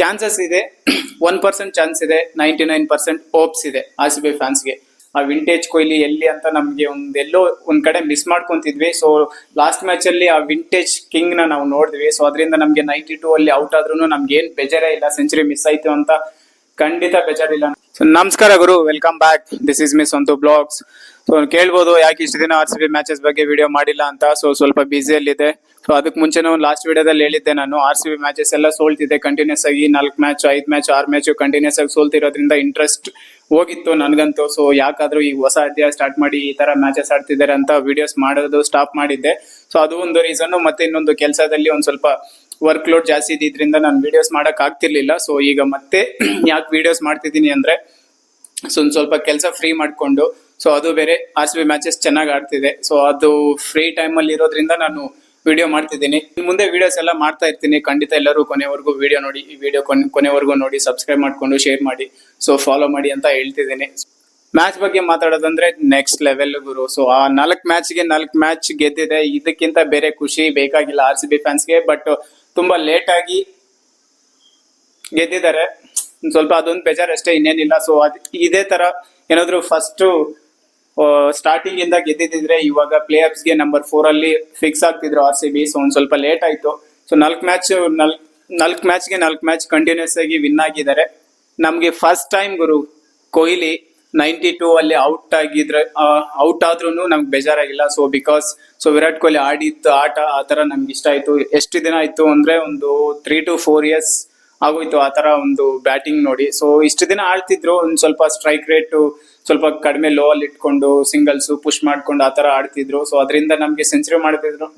Chances ಇದೆ 1% chance ಇದೆ, 99% hopes ಇದೆ ಆರ್ ಸಿ ಬಿ ಫ್ಯಾನ್ಸ್ಗೆ. ಆ ವಿಂಟೇಜ್ ಕೊಹ್ಲಿ ಎಲ್ಲಿ ಅಂತ ನಮ್ಗೆ ಎಲ್ಲೋ ಒಂದ್ ಕಡೆ ಮಿಸ್ ಮಾಡ್ಕೊಂತಿದ್ವಿ. ಸೊ ಲಾಸ್ಟ್ ಮ್ಯಾಚ್ ಅಲ್ಲಿ ಆ ವಿಂಟೇಜ್ ಕಿಂಗ್ ನ ನಾವು ನೋಡಿದ್ವಿ. ಸೊ ಅದರಿಂದ ನಮ್ಗೆ 92 ಅಲ್ಲಿ ಔಟ್ ಆದ್ರೂ ನಮ್ಗೆ ಏನ್ ಬೇಜಾರೇ ಇಲ್ಲ, ಸೆಂಚುರಿ ಮಿಸ್ ಆಯ್ತು ಅಂತ ಖಂಡಿತ ಬೇಜಾರಿಲ್ಲ. ಸೊ ನಮಸ್ಕಾರ ಗುರು, welcome back. This is miss Santu blogs. So ಕೇಳ್ಬೋದು ಯಾಕೆ ಇಷ್ಟು ದಿನ ಆರ್ ಸಿ ಬಿ ಮ್ಯಾಚಸ್ ಬಗ್ಗೆ ವಿಡಿಯೋ ಮಾಡಿಲ್ಲ ಅಂತ. ಸೊ ಸ್ವಲ್ಪ ಬಿಸಿಯಲ್ಲಿದೆ. ಸೊ ಅದಕ್ಕೆ ಮುಂಚೆನೂ ಲಾಸ್ಟ್ ವಿಡಿಯೋದಲ್ಲಿ ಹೇಳಿದ್ದೆ ನಾನು, ಆರ್ ಸಿ ಬಿ ಮ್ಯಾಚಸ್ ಎಲ್ಲ ಸೋಲ್ತಿದೆ ಕಂಟಿನ್ಯೂಸ್ ಆಗಿ. 4 ಮ್ಯಾಚ್ 5 ಮ್ಯಾಚ್ 6 ಮ್ಯಾಚ್ ಕಂಟಿನ್ಯೂಸ್ ಆಗಿ ಸೋಲ್ತಿರೋದ್ರಿಂದ ಇಂಟ್ರೆಸ್ಟ್ ಹೋಗಿತ್ತು ನನ್ಗಂತೂ. ಸೊ ಯಾಕಾದ್ರೂ ಈ ಹೊಸ ಅಧ್ಯಾಯ ಸ್ಟಾರ್ಟ್ ಮಾಡಿ ಈ ತರ ಮ್ಯಾಚಸ್ ಆಡ್ತಿದ್ದಾರೆ ಅಂತ ವಿಡಿಯೋಸ್ ಮಾಡೋದು ಸ್ಟಾಪ್ ಮಾಡಿದ್ದೆ. ಸೊ ಅದು ಒಂದು ರೀಸನ್. ಮತ್ತೆ ಇನ್ನೊಂದು, ಕೆಲಸದಲ್ಲಿ ಒಂದ್ ಸ್ವಲ್ಪ ವರ್ಕ್ ಲೋಡ್ ಜಾಸ್ತಿ ಇದ್ರಿಂದ ನಾನು ವಿಡಿಯೋಸ್ ಮಾಡಕ್ ಆಗ್ತಿರ್ಲಿಲ್ಲ. ಸೊ ಈಗ ಮತ್ತೆ ಯಾಕೆ ವಿಡಿಯೋಸ್ ಮಾಡ್ತಿದ್ದೀನಿ ಅಂದ್ರೆ, ಸೊ ಒಂದ್ ಸ್ವಲ್ಪ ಕೆಲಸ ಫ್ರೀ ಮಾಡ್ಕೊಂಡು, ಸೊ ಅದು ಬೇರೆ ಆರ್ ಸಿ ಬಿ ಮ್ಯಾಚಸ್ ಚೆನ್ನಾಗಿ ಆಡ್ತಿದೆ. ಸೊ ಅದು ಫ್ರೀ ಟೈಮ್ ಅಲ್ಲಿ ಇರೋದ್ರಿಂದ ನಾನು ವಿಡಿಯೋ ಮಾಡ್ತಿದ್ದೀನಿ. ಮುಂದೆ ವಿಡಿಯೋಸ್ ಎಲ್ಲ ಮಾಡ್ತಾ ಇರ್ತೀನಿ. ಖಂಡಿತ ಎಲ್ಲರೂ ಕೊನೆವರೆಗೂ ವಿಡಿಯೋ ನೋಡಿ, ಈ ವಿಡಿಯೋ ಕೊನೆವರೆಗೂ ನೋಡಿ, ಸಬ್ಸ್ಕ್ರೈಬ್ ಮಾಡ್ಕೊಂಡು ಶೇರ್ ಮಾಡಿ, ಸೊ ಫಾಲೋ ಮಾಡಿ ಅಂತ ಹೇಳ್ತಿದ್ದೀನಿ. ಮ್ಯಾಚ್ ಬಗ್ಗೆ ಮಾತಾಡೋದಂದ್ರೆ ನೆಕ್ಸ್ಟ್ ಲೆವೆಲ್ ಗುರು. ಸೊ ಆ 4 ಮ್ಯಾಚ್ ಗೆದ್ದಿದೆ. ಇದಕ್ಕಿಂತ ಬೇರೆ ಖುಷಿ ಬೇಕಾಗಿಲ್ಲ ಆರ್ ಸಿ ಬಿ ಫ್ಯಾನ್ಸ್ಗೆ. ಬಟ್ ತುಂಬಾ ಲೇಟ್ ಆಗಿ ಗೆದ್ದಿದ್ದಾರೆ, ಸ್ವಲ್ಪ ಅದೊಂದು ಬೇಜಾರ್ ಅಷ್ಟೇ, ಇನ್ನೇನಿಲ್ಲ. ಸೊ ಇದೇ ತರ ಏನಾದ್ರು ಫಸ್ಟ್ ಸ್ಟಾರ್ಟಿಂಗ್ ಇಂದ ಗೆದ್ದಿದ್ರೆ ಇವಾಗ ಪ್ಲೇ ಆಫ್ಸ್ ಗೆ ನಂಬರ್ 4 ಅಲ್ಲಿ ಫಿಕ್ಸ್ ಆಗ್ತಿದ್ರು ಆರ್ ಸಿ ಬಿ. ಸೊ ಒಂದ್ ಸ್ವಲ್ಪ ಲೇಟ್ ಆಯ್ತು. ಸೊ 4 ಮ್ಯಾಚ್ ಕಂಟಿನ್ಯೂಸ್ ಆಗಿ ವಿನ್ ಆಗಿದ್ದಾರೆ. ನಮ್ಗೆ ಫಸ್ಟ್ ಟೈಮ್ ಗುರು ಕೊಹ್ಲಿ 92 ಅಲ್ಲಿ ಔಟ್ ಆದ್ರೂ ನಮ್ಗೆ ಬೇಜಾರಾಗಿಲ್ಲ. ಸೊ ಬಿಕಾಸ್ ವಿರಾಟ್ ಕೊಹ್ಲಿ ಆಡಿದ್ದು ಆಟ ಆ ತರ ನಮ್ಗೆ ಇಷ್ಟ ಆಯ್ತು. ಎಷ್ಟು ದಿನ ಆಯ್ತು ಅಂದ್ರೆ ಒಂದು 3 to 4 years ಆಗೋಯ್ತು ಆ ತರ ಒಂದು ಬ್ಯಾಟಿಂಗ್ ನೋಡಿ. ಸೊ ಇಷ್ಟು ದಿನ ಆಡ್ತಿದ್ರು, ಒಂದ್ ಸ್ವಲ್ಪ ಸ್ಟ್ರೈಕ್ ರೇಟ್ ಸ್ವಲ್ಪ ಕಡಿಮೆ ಲೋ ಅಲ್ಲಿ ಇಟ್ಕೊಂಡು ಸಿಂಗಲ್ಸ್ ಪುಷ್ ಮಾಡ್ಕೊಂಡು ಆ ತರ ಆಡ್ತಿದ್ರು. ಸೊ ಅದರಿಂದ ನಮ್ಗೆ ಸೆಂಚುರಿ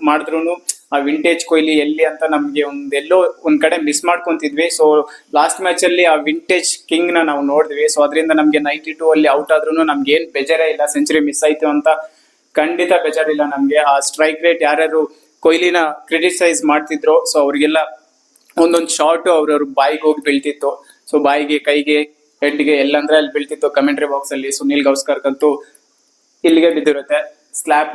ಮಾಡಿದ್ರು ಆ ವಿಂಟೇಜ್ ಕೊಹ್ಲಿ ಎಲ್ಲಿ ಅಂತ ನಮ್ಗೆ ಎಲ್ಲೋ ಒಂದ್ ಕಡೆ ಮಿಸ್ ಮಾಡ್ಕೊಂತಿದ್ವಿ. ಸೊ ಲಾಸ್ಟ್ ಮ್ಯಾಚ್ ಅಲ್ಲಿ ಆ ವಿಂಟೇಜ್ ಕಿಂಗ್ ನ ನಾವು ನೋಡಿದ್ವಿ. ಸೊ ಅದರಿಂದ ನಮ್ಗೆ 92 ಅಲ್ಲಿ ಔಟ್ ಆದ್ರೂ ನಮ್ಗೆ ಏನ್ ಬೇಜಾರೇ ಇಲ್ಲ, ಸೆಂಚುರಿ ಮಿಸ್ ಆಯ್ತು ಅಂತ ಖಂಡಿತ ಬೇಜಾರಿಲ್ಲ ನಮ್ಗೆ. ಆ ಸ್ಟ್ರೈಕ್ ರೇಟ್ ಯಾರ್ಯಾರು ಕೊಹ್ಲಿನ ಕ್ರಿಟಿಸೈಸ್ ಮಾಡ್ತಿದ್ರು, ಸೊ ಅವ್ರಿಗೆಲ್ಲ ಒಂದೊಂದು ಶಾರ್ಟ್ ಅವ್ರವ್ರ ಬಾಯಿಗೆ ಹೋಗಿ ಬೀಳ್ತಿತ್ತು. ಸೊ ಬಾಯಿಗೆ, ಕೈಗೆ, ಹೆಡ್ಗೆ ಎಲ್ಲಂದ್ರೆ ಅಲ್ಲಿ ಬೀಳ್ತಿತ್ತು ಕಮೆಂಟ್ರಿ ಬಾಕ್ಸ್ ಅಲ್ಲಿ. ಸುನಿಲ್ ಗವಾಸ್ಕರ್ಗಂತೂ ಇಲ್ಲಿಗೆ ಬಿದ್ದಿರುತ್ತೆ ಸ್ಲ್ಯಾಪ್.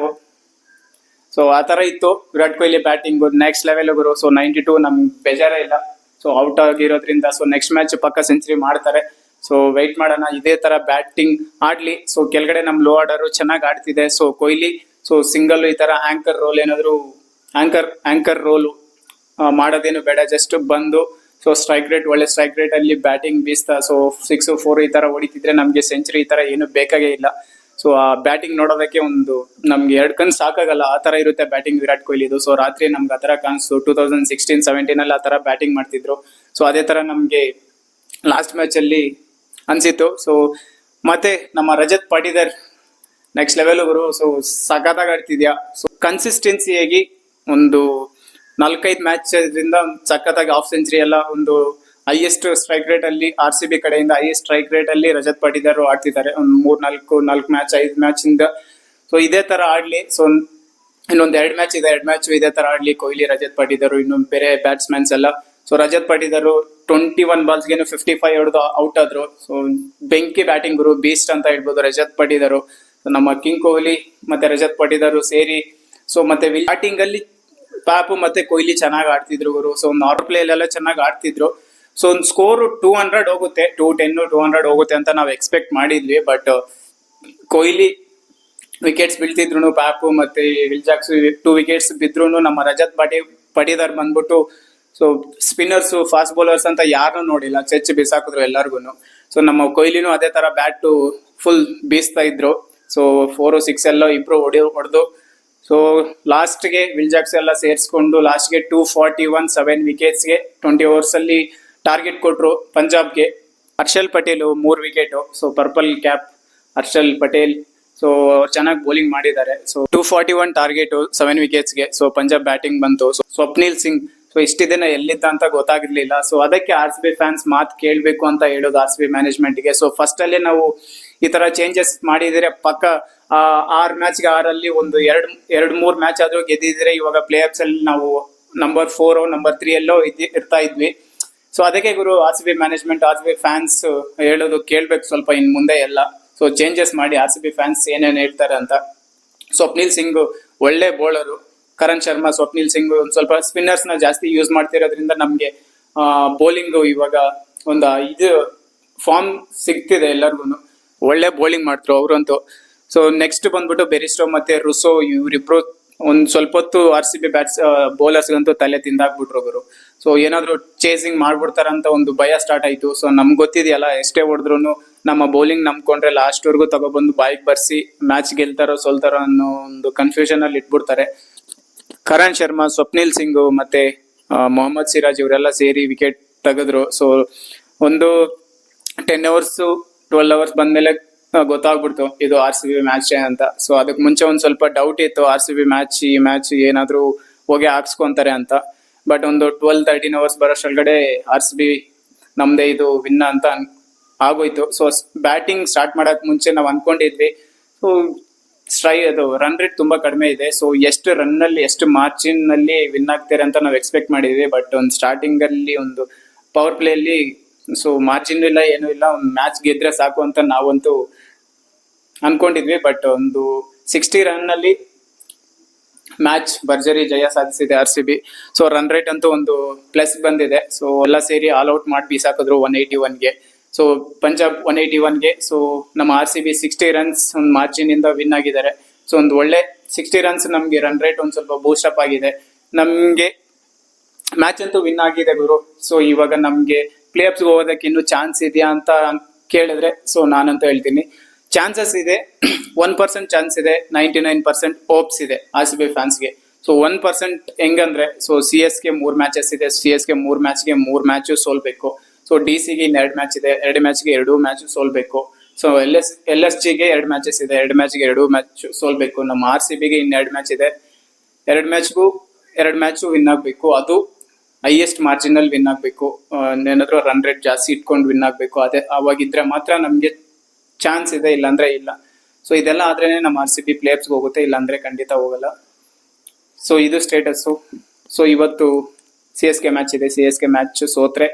ಸೊ ಆ ತರ ಇತ್ತು Virat Kohli batting next level ಗುರು. ಸೊ 92 ನಮ್ಗೆ ಬೇಜಾರೇ ಇಲ್ಲ. ಸೊ ಔಟ್ ಆಗಿರೋದ್ರಿಂದ ಸೊ ನೆಕ್ಸ್ಟ್ ಮ್ಯಾಚ್ ಪಕ್ಕ ಸೆಂಚುರಿ ಮಾಡ್ತಾರೆ. ಸೊ ವೆಯ್ಟ್ ಮಾಡೋಣ, ಇದೇ ತರ ಬ್ಯಾಟಿಂಗ್ ಆಡ್ಲಿ. ಸೊ ಕೆಳಗಡೆ ನಮ್ ಲೋ ಆರ್ಡರ್ ಚೆನ್ನಾಗಿ ಆಡ್ತಿದೆ. ಸೊ ಕೊಹ್ಲಿ ಸೊ ಸಿಂಗಲ್ ಈ ತರ ಆಂಕರ್ ರೋಲ್ ಏನಾದ್ರು ಆಂಕರ್ ರೋಲ್ ಮಾಡೋದೇನು ಬೇಡ, ಜಸ್ಟ್ ಬಂದು ಸೊ ಸ್ಟ್ರೈಕ್ ರೇಟ್ ಒಳ್ಳೆ ಸ್ಟ್ರೈಕ್ ರೇಟ್ ಅಲ್ಲಿ ಬ್ಯಾಟಿಂಗ್ ಬೀಸ್ತಾ ಸೊ 6, 4 ಈ ತರ ಹೊಡಿತಿದ್ರೆ ನಮ್ಗೆ ಸೆಂಚುರಿ ಈ ತರ ಏನು ಬೇಕಾಗೇ ಇಲ್ಲ. ಸೊ ಆ ಬ್ಯಾಟಿಂಗ್ ನೋಡೋದಕ್ಕೆ ನಮ್ಗೆ 2 ಕಣ್ಣು ಸಾಕಾಗಲ್ಲ, ಆ ತರ ಇರುತ್ತೆ ಬ್ಯಾಟಿಂಗ್ ವಿರಾಟ್ ಕೊಹ್ಲಿದು. ಸೊ ರಾತ್ರಿ ನಮ್ಗೆ ಆ ತರ ಕಾಣಿಸ್ತು. 2016-17 ಅಲ್ಲಿ ಆ ತರ ಬ್ಯಾಟಿಂಗ್ ಮಾಡ್ತಿದ್ರು. ಸೊ ಅದೇ ತರ ನಮ್ಗೆ ಲಾಸ್ಟ್ ಮ್ಯಾಚ್ ಅಲ್ಲಿ ಅನ್ಸಿತ್ತು. ಸೊ ಮತ್ತೆ ನಮ್ಮ ರಜತ್ ಪಾಟಿದಾರ್ ನೆಕ್ಸ್ಟ್ ಲೆವೆಲ್ ಗುರು. ಸೊ ಸಖತ್ತಾಗಿ ಆಡ್ತಿದ್ಯಾ. ಸೊ ಕನ್ಸಿಸ್ಟೆನ್ಸಿಯಾಗಿ ಒಂದು 4-5 ಮ್ಯಾಚ್ ಸಖತ್ತಾಗಿ ಹಾಫ್ ಸೆಂಚುರಿ ಎಲ್ಲ ಒಂದು ಹೈಯೆಸ್ಟ್ ಸ್ಟ್ರೈಕ್ ರೇಟ್ ಅಲ್ಲಿ ಆರ್ ಸಿ ಬಿ ಕಡೆಯಿಂದ ಹೈಯೆಸ್ಟ್ ಸ್ಟ್ರೈಕ್ ರೇಟ್ ಅಲ್ಲಿ ರಜತ್ ಪಾಟಿದಾರ್ ಆಡ್ತಿದ್ದಾರೆ. ಒಂದು 4 ಮ್ಯಾಚ್ 5 ಮ್ಯಾಚ್ ಇಂದ. ಸೊ ಇದೇ ತರ ಆಡ್ಲಿ. ಸೊ ಇನ್ನೊಂದ್ 2 ಮ್ಯಾಚ್ ಇದೆ, 2 ಮ್ಯಾಚ್ ಇದೇ ತರ ಆಡ್ಲಿ ಕೊಹ್ಲಿ, ರಜತ್ ಪಾಟಿದಾರ್, ಇನ್ನೊಂದು ಬೇರೆ ಬ್ಯಾಟ್ಸ್ಮನ್ಸ್ ಎಲ್ಲ. ಸೊ ರಜತ್ ಪಾಟಿದಾರ್ 21 ಬಾಲ್ಸ್ಗೆ 55 ಹೊಡೆದು ಔಟ್ ಆದ್ರು. ಸೊ ಬೆಂಕಿ ಬ್ಯಾಟಿಂಗ್ ಗುರು, ಬೀಸ್ಟ್ ಅಂತ ಹೇಳ್ಬೋದು ರಜತ್ ಪಾಟಿದಾರ್. ನಮ್ಮ ಕಿಂಗ್ ಕೊಹ್ಲಿ ಮತ್ತೆ ರಜತ್ ಪಾಟಿದಾರ್ ಸೇರಿ. ಸೊ ಮತ್ತೆ ಬ್ಯಾಟಿಂಗ್ ಅಲ್ಲಿ ಪಾಪು ಮತ್ತೆ ಕೊಹ್ಲಿ ಚೆನ್ನಾಗಿ ಆಡ್ತಿದ್ರು ಗುರು. ಸೊ ನಾರ್ತ್ ಪ್ಲೇ ಎಲ್ಲ ಚೆನ್ನಾಗಿ ಆಡ್ತಿದ್ರು. ಸೊ ಒಂದು ಸ್ಕೋರ್ 200 ಹೋಗುತ್ತೆ, 210 200 ಹೋಗುತ್ತೆ ಅಂತ ನಾವು ಎಕ್ಸ್ಪೆಕ್ಟ್ ಮಾಡಿದ್ವಿ. ಬಟ್ ಕೊಹ್ಲಿ ವಿಕೆಟ್ಸ್ ಬೀಳ್ತಿದ್ರು, ಪಾಪು ಮತ್ತೆ ವಿಲ್ ಜಾಕ್ಸ್ 2 ವಿಕೆಟ್ಸ್ ಬಿದ್ರು. ನಮ್ಮ ರಜತ್ ಪಾಟಿದಾರ್ ಬಂದ್ಬಿಟ್ಟು ಸೊ ಸ್ಪಿನ್ನರ್ಸ್, ಫಾಸ್ಟ್ ಬೌಲರ್ಸ್ ಅಂತ ಯಾರನ್ನೂ ನೋಡಿಲ್ಲ, ಚೆಚ್ ಬಿಸಾಕಿದ್ರು ಎಲ್ಲಾರ್ಗು. ಸೊ ನಮ್ಮ ಕೊಹ್ಲಿನೂ ಅದೇ ತರ ಬ್ಯಾಟ್ ಫುಲ್ ಬೀಸ್ತಾ ಇದ್ರು. ಸೊ 4, 6 ಎಲ್ಲ ಇಬ್ರು ಹೊಡೆದು ಸೊ ಲಾಸ್ಟ್ಗೆ ವಿಲ್ ಜಾಕ್ಸ್ ಎಲ್ಲ ಸೇರಿಸ್ಕೊಂಡು ಲಾಸ್ಟ್ಗೆ 241 7 ವಿಕೆಟ್ಸ್ಗೆ 20 ಓವರ್ಸ್ ಅಲ್ಲಿ ಟಾರ್ಗೆಟ್ ಕೊಟ್ರು ಪಂಜಾಬ್ಗೆ. Harshal Patel 3 wicket. So purple cap Harshal Patel. So ಚೆನ್ನಾಗಿ ಬೌಲಿಂಗ್ ಮಾಡಿದ್ದಾರೆ. ಸೊ 241 ಟಾರ್ಗೆಟ್ 7 ವಿಕೆಟ್ಸ್ಗೆ. ಸೊ ಪಂಜಾಬ್ ಬ್ಯಾಟಿಂಗ್ ಬಂತು. ಸೊ ಸ್ವಪ್ನಿಲ್ ಸಿಂಗ್ ಸೊ ಇಷ್ಟು ದಿನ ಎಲ್ಲಿದ್ದ ಅಂತ ಗೊತ್ತಾಗಿರ್ಲಿಲ್ಲ. ಸೊ ಅದಕ್ಕೆ ಆರ್ ಸಿ ಬಿ ಫ್ಯಾನ್ಸ್ ಮಾತು ಕೇಳ್ಬೇಕು ಅಂತ ಹೇಳೋದು ಆರ್ ಸಿ ಬಿ ಮ್ಯಾನೇಜ್ಮೆಂಟ್ಗೆ. ಸೊ ಫಸ್ಟ್ ಅಲ್ಲೇ ನಾವು ಈ ತರ ಚೇಂಜಸ್ ಮಾಡಿದ್ರೆ ಪಕ್ಕ 6 ಮ್ಯಾಚ್ಗೆ 6 ಅಲ್ಲಿ ಒಂದು 2-3 ಮ್ಯಾಚ್ ಆದ್ರೂ ಗೆದ್ದಿದ್ರೆ ಇವಾಗ ಪ್ಲೇ ಆಫ್ಸ್ ಅಲ್ಲಿ ನಾವು ನಂಬರ್ 4 ನಂಬರ್ 3 ಎಲ್ಲೋ ಇರ್ತಾ ಇದ್ವಿ. ಸೊ ಅದಕ್ಕೆ ಗುರು R C B management, R C B fans ಹೇಳೋದು ಕೇಳ್ಬೇಕು ಸ್ವಲ್ಪ ಇನ್ ಮುಂದೆ ಎಲ್ಲ. ಸೊ ಚೇಂಜಸ್ ಮಾಡಿ ಆರ್ ಸಿ ಬಿ ಫ್ಯಾನ್ಸ್ ಏನೇನು ಹೇಳ್ತಾರೆ ಅಂತ. ಸ್ವಪ್ನಿಲ್ ಸಿಂಗ್ ಒಳ್ಳೆ ಬೌಲರು, ಕರಣ್ ಶರ್ಮಾ, ಸ್ವಪ್ನಿಲ್ ಸಿಂಗ್ ಒಂದ್ ಸ್ವಲ್ಪ ಸ್ಪಿನ್ನರ್ಸ್ ನ ಜಾಸ್ತಿ ಯೂಸ್ ಮಾಡ್ತಿರೋದ್ರಿಂದ ನಮ್ಗೆ ಬೌಲಿಂಗ್ ಇವಾಗ ಒಂದು ಇದು ಫಾರ್ಮ್ ಸಿಗ್ತಿದೆ ಎಲ್ಲರಿಗೂ, ಒಳ್ಳೆ ಬೌಲಿಂಗ್ ಮಾಡ್ತಾರೆ ಅವರಂತೂ. ಸೊ ನೆಕ್ಸ್ಟ್ ಬಂದ್ಬಿಟ್ಟು ಬೆರಿಸ್ಟೋ ಮತ್ತೆ ರುಸೋ, ಇವರಿಬ್ರು ಒಂದ್ ಸ್ವಲ್ಪ ಹೊತ್ತು RCB ಬೌಲರ್ಸ್ಗಂತೂ ತಲೆ ತಿಂದಾಕ್ಬಿಟ್ರು ಅವರು. ಸೊ ಏನಾದ್ರು ಚೇಸಿಂಗ್ ಮಾಡ್ಬಿಡ್ತಾರಂತ ಒಂದು ಭಯ ಸ್ಟಾರ್ಟ್ ಆಯ್ತು. ಸೊ ನಮ್ಗೆ ಗೊತ್ತಿದೆಯಲ್ಲ, ಎಷ್ಟೇ ಹೊಡೆದ್ರು ನಮ್ಮ ಬೌಲಿಂಗ್ ನಂಬ್ಕೊಂಡ್ರೆ ಲಾಸ್ಟ್ ವರ್ಗು ತಗೊಬಂದು ಬಾಯಿಗೆ ಬರ್ಸಿ ಮ್ಯಾಚ್ ಗೆಲ್ತಾರೋ ಸೋಲ್ತಾರೋ ಅನ್ನೋ ಒಂದು ಕನ್ಫ್ಯೂಷನ್ ಅಲ್ಲಿ ಇಟ್ಬಿಡ್ತಾರೆ. ಕರಣ್ ಶರ್ಮಾ, ಸ್ವಪ್ನಿಲ್ ಸಿಂಗ್ ಮತ್ತೆ ಮೊಹಮ್ಮದ್ ಸಿರಾಜ್ ಇವರೆಲ್ಲ ಸೇರಿ ವಿಕೆಟ್ ತೆಗೆದ್ರು. ಸೊ ಒಂದು 10 hours 12 hours ಬಂದ್ಮೇಲೆ ಗೊತ್ತಾಗ್ಬಿಡ್ತು ಇದು RCB ಮ್ಯಾಚ್ ಅಂತ. ಸೊ ಅದಕ್ಕೆ ಮುಂಚೆ ಒಂದ್ ಸ್ವಲ್ಪ ಡೌಟ್ ಇತ್ತು, RCB ಈ ಮ್ಯಾಚ್ ಏನಾದ್ರು ಹೋಗಿ ಹಾಕ್ಸ್ಕೊಂತಾರೆ ಅಂತ. ಬಟ್ ಒಂದು 12-13 hours ಬರೋಷ್ಟೊಳಗಡೆ RCB ನಮ್ದೇ ಇದು ವಿನ್ ಅಂತ ಆಗೋಯ್ತು. ಸೊ ಬ್ಯಾಟಿಂಗ್ ಸ್ಟಾರ್ಟ್ ಮಾಡಕ್ ಮುಂಚೆ ನಾವು ಅನ್ಕೊಂಡಿದ್ವಿ, ಸೊ ಅದು ರನ್ ರೇಟ್ ತುಂಬಾ ಕಡಿಮೆ ಇದೆ. ಸೊ ಎಷ್ಟು ರನ್ ಅಲ್ಲಿ ಎಷ್ಟು ಮಾರ್ಜಿನ್ ನಲ್ಲಿ ವಿನ್ ಆಗ್ತಾರೆ ಅಂತ ನಾವು ಎಕ್ಸ್ಪೆಕ್ಟ್ ಮಾಡಿದ್ವಿ. ಬಟ್ ಒಂದು ಸ್ಟಾರ್ಟಿಂಗ್ ಅಲ್ಲಿ ಒಂದು ಪವರ್ ಪ್ಲೇ ಅಲ್ಲಿ ಸೊ ಮಾರ್ಜಿನ್ ಇಲ್ಲ, ಏನು ಇಲ್ಲ, ಒಂದು ಮ್ಯಾಚ್ ಗೆದ್ರೆ ಸಾಕು ಅಂತ ನಾವಂತೂ ಅನ್ಕೊಂಡಿದ್ವಿ. ಬಟ್ ಒಂದು 60 run ಅಲ್ಲಿ ಮ್ಯಾಚ್ ಭರ್ಜರಿ ಜಯ ಸಾಧಿಸಿದೆ RCB. ಸೊ ರನ್ ರೇಟ್ ಅಂತೂ ಒಂದು ಪ್ಲಸ್ ಬಂದಿದೆ. ಸೊ ಎಲ್ಲ ಸೇರಿ ಆಲ್ ಔಟ್ ಮಾಡಿ ಬೀಸಾಕಿದ್ರು 181ಗೆ. ಸೊ ಪಂಜಾಬ್ 181ಗೆ. ಸೊ ನಮ್ಮ RCB 60 runs ಒಂದು ಮಾರ್ಜಿನ್ ಇಂದ ವಿನ್ ಆಗಿದ್ದಾರೆ. ಸೊ ಒಂದು ಒಳ್ಳೆ 60 runs ನಮ್ಗೆ ರನ್ ರೇಟ್ ಒಂದ್ ಸ್ವಲ್ಪ ಬೂಸ್ಟ್ ಅಪ್ ಆಗಿದೆ. ನಮ್ಗೆ ಮ್ಯಾಚ್ ಅಂತೂ ವಿನ್ ಆಗಿದೆ ಗುರು. ಸೊ ಇವಾಗ ನಮ್ಗೆ ಪ್ಲೇ ಆಫ್ಸ್ ಹೋಗೋದಕ್ಕೆ ಇನ್ನೂ ಚಾನ್ಸ್ ಇದೆಯಾ ಅಂತ ಕೇಳಿದ್ರೆ, ಸೊ ನಾನಂತೂ ಹೇಳ್ತೀನಿ ಚಾನ್ಸಸ್ ಇದೆ. 1% ಚಾನ್ಸ್ ಇದೆ, 99% ಹೋಪ್ಸ್ ಇದೆ RCB ಫ್ಯಾನ್ಸ್ಗೆ. ಸೊ 1% ಹೆಂಗಂದ್ರೆ, ಸೊ CSK 3 matches ಇದೆ, CSK 3 matchಗೆ 3 match ಸೋಲ್ಬೇಕು. ಸೊ DCಗೆ 2 match ಇದೆ, 2 matchಗೆ 2 match ಸೋಲ್ಬೇಕು. ಸೊ LSGಗೆ 2 matches ಇದೆ, 2 matchಗೆ 2 match ಸೋಲ್ಬೇಕು. ನಮ್ಮ RCBಗೆ 2 match ಇದೆ, 2 matchಗೂ 2 match ವಿನ್ ಆಗ್ಬೇಕು. ಅದು ಹೈಯೆಸ್ಟ್ ಮಾರ್ಜಿನ್ ಅಲ್ಲಿ ವಿನ್ ಆಗ್ಬೇಕು. ಏನಾದ್ರು ರನ್ ರೇಟ್ ಜಾಸ್ತಿ ಇಟ್ಕೊಂಡು ವಿನ್ ಆಗ್ಬೇಕು. ಅದೇ ಅವಾಗಿದ್ರೆ ಮಾತ್ರ ನಮ್ಗೆ ಚಾನ್ಸ್ ಇದೆ, ಇಲ್ಲಾಂದ್ರೆ ಇಲ್ಲ. ಸೊ ಇದೆಲ್ಲ ಆದ್ರೇನೆ ನಮ್ಮ RCB ಪ್ಲೇ ಆಫ್ಸ್ಗೆ ಹೋಗುತ್ತೆ, ಇಲ್ಲಾಂದ್ರೆ ಖಂಡಿತ ಹೋಗಲ್ಲ. ಸೊ ಇದು ಸ್ಟೇಟಸ್ಸು. ಸೊ ಇವತ್ತು CSK ಮ್ಯಾಚ್ ಇದೆ, CSK ಮ್ಯಾಚ್ ಸೋತ್ರೆ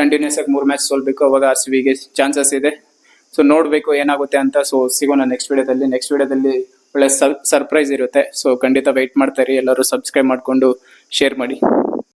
ಕಂಟಿನ್ಯೂಸ್ ಆಗಿ 3 match ಸೋಲ್ಬೇಕು, ಅವಾಗ RCBಗೆ ಚಾನ್ಸಸ್ ಇದೆ. ಸೊ ನೋಡ್ಬೇಕು ಏನಾಗುತ್ತೆ ಅಂತ. ಸೊ ಸಿಗೋಣ ನೆಕ್ಸ್ಟ್ ವಿಡಿಯೋದಲ್ಲಿ ಒಳ್ಳೆ ಸರ್ಪ್ರೈಸ್ ಇರುತ್ತೆ. ಸೊ ಖಂಡಿತ ವೆಯ್ಟ್ ಮಾಡ್ತಾ ಇರಿ, ಎಲ್ಲರೂ ಸಬ್ಸ್ಕ್ರೈಬ್ ಮಾಡ್ಕೊಂಡು ಶೇರ್ ಮಾಡಿ.